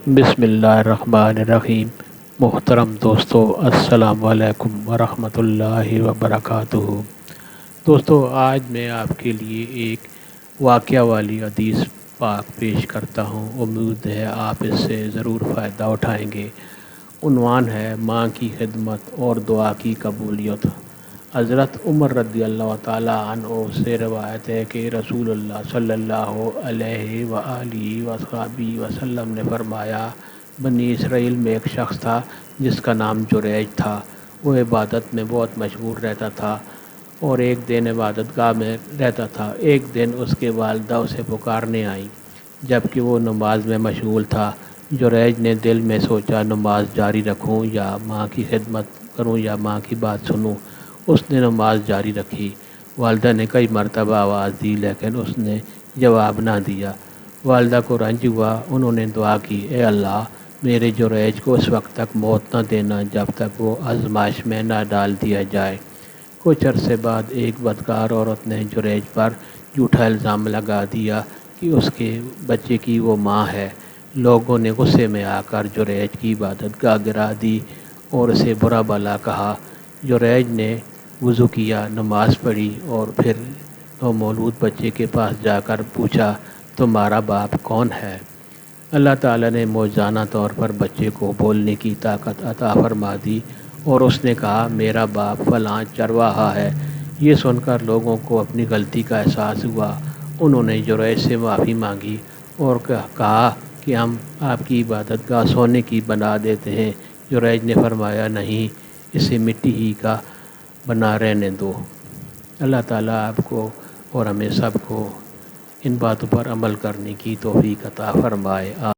بسم اللہ الرحمن الرحیم۔ محترم دوستو، السلام علیکم ورحمۃ اللہ وبرکاتہ۔ دوستو، آج میں آپ کے لیے ایک واقعہ والی حدیث پاک پیش کرتا ہوں۔ امید ہے آپ اس سے ضرور فائدہ اٹھائیں گے۔ عنوان ہے ماں کی خدمت اور دعا کی قبولیت۔ حضرت عمر رضی اللہ تعالیٰ عنہ سے روایت ہے کہ رسول اللہ صلی اللہ علیہ وآلہ وصحبہ وسلم نے فرمایا، بنی اسرائیل میں ایک شخص تھا جس کا نام جریج تھا۔ وہ عبادت میں بہت مشغول رہتا تھا اور ایک دن عبادت گاہ میں رہتا تھا۔ ایک دن اس کے والدہ اسے پکارنے آئیں جبکہ وہ نماز میں مشغول تھا۔ جریج نے دل میں سوچا، نماز جاری رکھوں یا ماں کی خدمت کروں یا ماں کی بات سنوں۔ اس نے نماز جاری رکھی۔ والدہ نے کئی مرتبہ آواز دی لیکن اس نے جواب نہ دیا۔ والدہ کو رنج ہوا۔ انہوں نے دعا کی، اے اللہ، میرے جریج کو اس وقت تک موت نہ دینا جب تک وہ آزمائش میں نہ ڈال دیا جائے۔ کچھ عرصے بعد ایک بدکار عورت نے جریج پر جھوٹا الزام لگا دیا کہ اس کے بچے کی وہ ماں ہے۔ لوگوں نے غصے میں آ کر جریج کی عبادت گاہ گرا دی اور اسے برا بھلا کہا۔ جریج نے وضو کیا، نماز پڑھی اور پھر نومولود بچے کے پاس جا کر پوچھا، تمہارا باپ کون ہے؟ اللہ تعالیٰ نے معجزانہ طور پر بچے کو بولنے کی طاقت عطا فرما دی اور اس نے کہا، میرا باپ فلاں چرواہا ہے۔ یہ سن کر لوگوں کو اپنی غلطی کا احساس ہوا۔ انہوں نے جریج سے معافی مانگی اور کہا کہ ہم آپ کی عبادت گاہ سونے کی بنا دیتے ہیں۔ جریج نے فرمایا، نہیں، اسے مٹی ہی کا بنا رہنے دو۔ اللہ تعالیٰ آپ کو اور ہمیں سب کو ان باتوں پر عمل کرنے کی توفیق عطا فرمائے۔